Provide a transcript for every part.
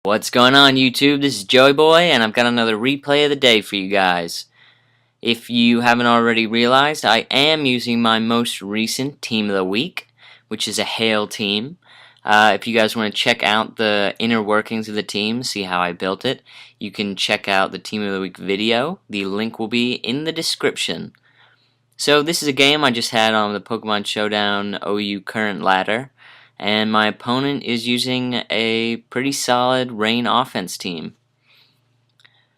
What's going on, YouTube? This is Joeyboy, and I've got another replay of the day for you guys. If you haven't already realized, I am using my most recent Team of the Week, which is a Hail team. If you guys want to check out the inner workings of the team, see how I built it, you can check out the Team of the Week video. The link will be in the description. So this is a game I just had on the Pokemon Showdown OU Current Ladder. And my opponent is using a pretty solid rain offense team.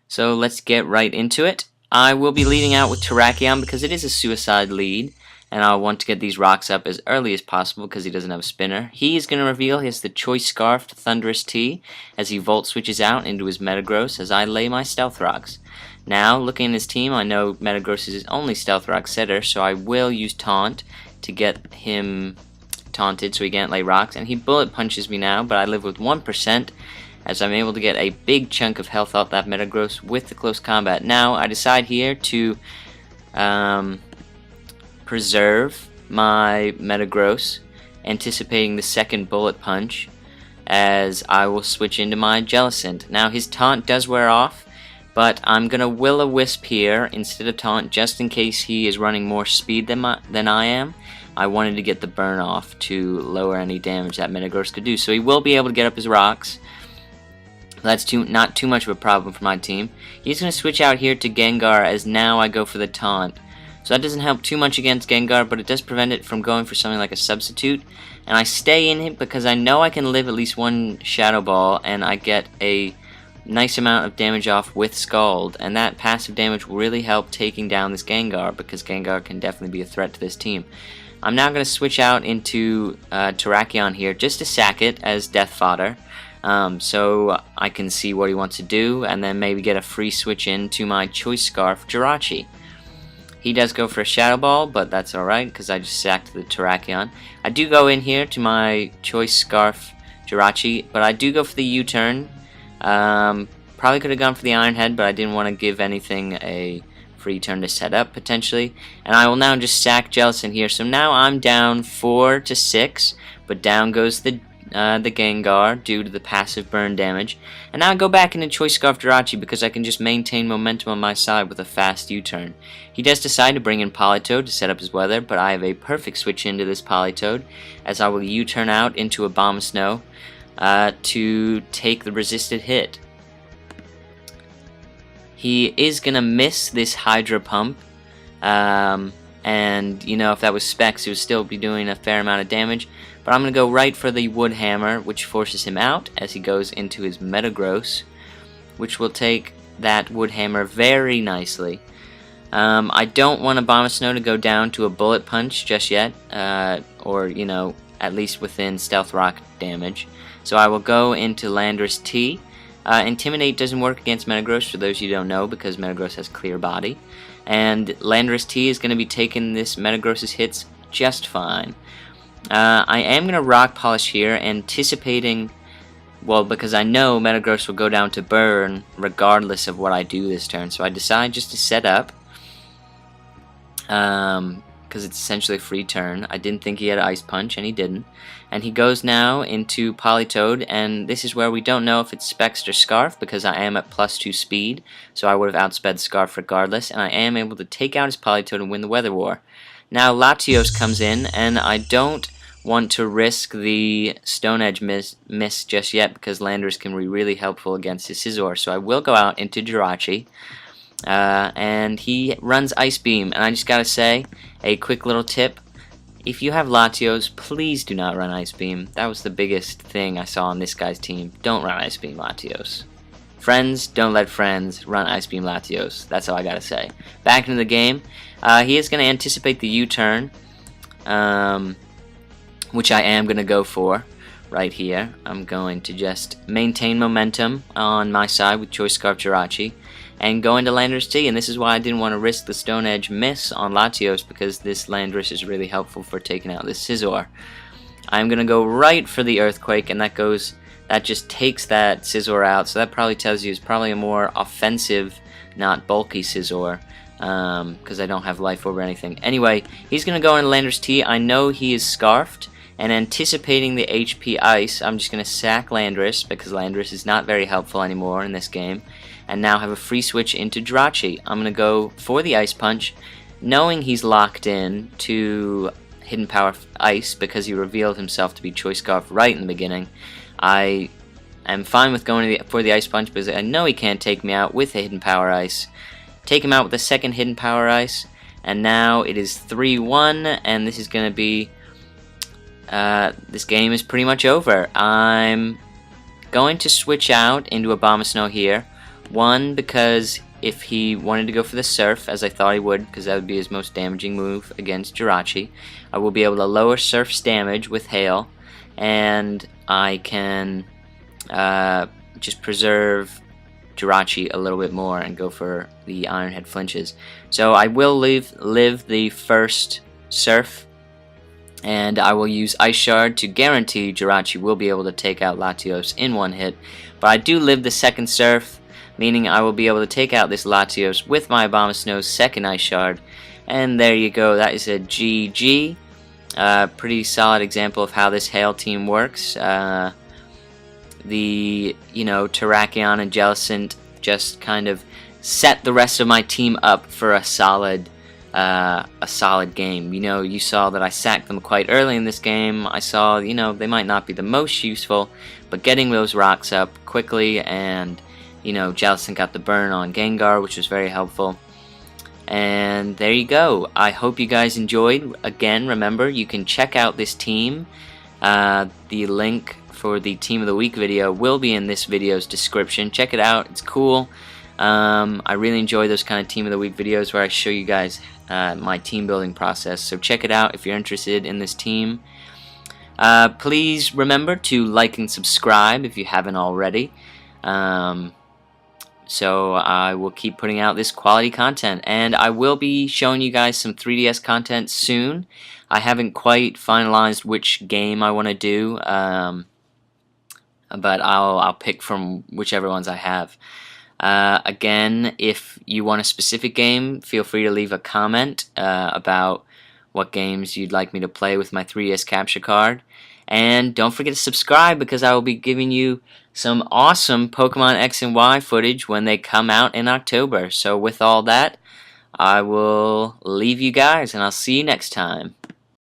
So let's get right into it. I will be leading out with Terrakion because it is a suicide lead, and I want to get these rocks up as early as possible because he doesn't have a spinner. He is going to reveal he has the Choice Scarf to Thunderous T as he Volt switches out into his Metagross as I lay my Stealth Rocks. Now, looking at his team, I know Metagross is his only Stealth Rock setter, so I will use Taunt to get him taunted so he can't lay rocks, and he bullet punches me now, but I live with 1% as I'm able to get a big chunk of health off that Metagross with the close combat. Now I decide here to preserve my Metagross, anticipating the second bullet punch, as I will switch into my Jellicent. Now his taunt does wear off, but I'm gonna Will-O-Wisp here instead of taunt just in case he is running more speed than I am. I wanted to get the burn off to lower any damage that Metagross could do. So he will be able to get up his rocks. That's not too much of a problem for my team. He's going to switch out here to Gengar as now I go for the taunt. So that doesn't help too much against Gengar, but it does prevent it from going for something like a substitute. And I stay in it because I know I can live at least one Shadow Ball, and I get a nice amount of damage off with Scald. And that passive damage will really help taking down this Gengar, because Gengar can definitely be a threat to this team. I'm now going to switch out into Terrakion here just to sack it as death fodder, so I can see what he wants to do and then maybe get a free switch into my Choice Scarf Jirachi. He does go for a Shadow Ball, but that's alright because I just sacked the Terrakion. I do go in here to my Choice Scarf Jirachi, but I do go for the U-turn. Probably could have gone for the Iron Head, but I didn't want to give anything a free turn to set up potentially, and I will now just sack Jellicent here. So now I'm down 4-6, but down goes the Gengar due to the passive burn damage. And now I go back into Choice Scarf Jirachi because I can just maintain momentum on my side with a fast U-turn. He does decide to bring in Politoed to set up his weather, but I have a perfect switch into this Politoed as I will U-turn out into Abomasnow to take the resisted hit. He is going to miss this Hydro Pump, and you know, if that was Specs, he would still be doing a fair amount of damage, but I'm going to go right for the Wood Hammer, which forces him out as he goes into his Metagross, which will take that Wood Hammer very nicely. I don't want Abomasnow to go down to a Bullet Punch just yet, or you know, at least within Stealth Rock damage, so I will go into Landorus T. Intimidate doesn't work against Metagross, for those of you who don't know, because Metagross has Clear Body. And Landorus T is going to be taking this Metagross's hits just fine. I am going to Rock Polish here, anticipating, well, because I know Metagross will go down to Burn regardless of what I do this turn. So I decide just to set up, because it's essentially a free turn. I didn't think he had Ice Punch, and he didn't. And he goes now into Politoed, and this is where we don't know if it's Specs or Scarf, because I am at +2 speed, so I would have outsped Scarf regardless, and I am able to take out his Politoed and win the Weather War. Now Latios comes in, and I don't want to risk the Stone Edge miss just yet, because Landorus can be really helpful against his Scizor, so I will go out into Jirachi. And he runs Ice Beam, and I just gotta say, a quick little tip: if you have Latios, please do not run Ice Beam. That was the biggest thing I saw on this guy's team. Don't run Ice Beam Latios. Friends, don't let friends run Ice Beam Latios. That's all I gotta say. Back into the game, he is gonna anticipate the U-turn, which I am gonna go for right here. I'm going to just maintain momentum on my side with Choice Scarf Jirachi and go into Landorus T, and this is why I didn't want to risk the Stone Edge miss on Latios, because this Landorus is really helpful for taking out this Scizor. I'm going to go right for the Earthquake, and that just takes that Scizor out, so that probably tells you it's probably a more offensive, not bulky Scizor, because I don't have Life Orb or anything. Anyway, he's going to go into Landorus T. I know he is Scarfed, And anticipating the HP Ice, I'm just going to sack Landorus, because Landorus is not very helpful anymore in this game, and now have a free switch into Jirachi. I'm going to go for the Ice Punch, knowing he's locked in to Hidden Power Ice because he revealed himself to be Choice Scarf right in the beginning. I am fine with going for the Ice Punch because I know he can't take me out with a Hidden Power Ice. Take him out with a second Hidden Power Ice, and now it is 3-1, and this is going to be... this game is pretty much over. I'm going to switch out into Abomasnow here. One, because if he wanted to go for the Surf, as I thought he would, because that would be his most damaging move against Jirachi, I will be able to lower Surf's damage with Hail, and I can just preserve Jirachi a little bit more and go for the Iron Head flinches. So I will live the first Surf, and I will use Ice Shard to guarantee Jirachi will be able to take out Latios in one hit. But I do live the second Surf, meaning I will be able to take out this Latios with my Abomasnow's second Ice Shard. And there you go, that is a GG. Pretty solid example of how this Hail team works. Terrakion and Jellicent just kind of set the rest of my team up for a solid game. You saw that I sacked them quite early in this game. I saw, they might not be the most useful, but getting those rocks up quickly, and Jellicent got the burn on Gengar, which was very helpful. And there you go. I hope you guys enjoyed. Again, remember, you can check out this team. The link for the Team of the Week video will be in this video's description. Check it out. It's cool. I really enjoy those kind of Team of the Week videos where I show you guys my team building process. So check it out if you're interested in this team. Please remember to like and subscribe if you haven't already. So I will keep putting out this quality content, and I will be showing you guys some 3DS content soon. I haven't quite finalized which game I want to do, but I'll pick from whichever ones I have. Again, if you want a specific game, feel free to leave a comment about what games you'd like me to play with my 3DS capture card. And don't forget to subscribe, because I will be giving you some awesome Pokemon X and Y footage when they come out in October. So with all that, I will leave you guys, and I'll see you next time.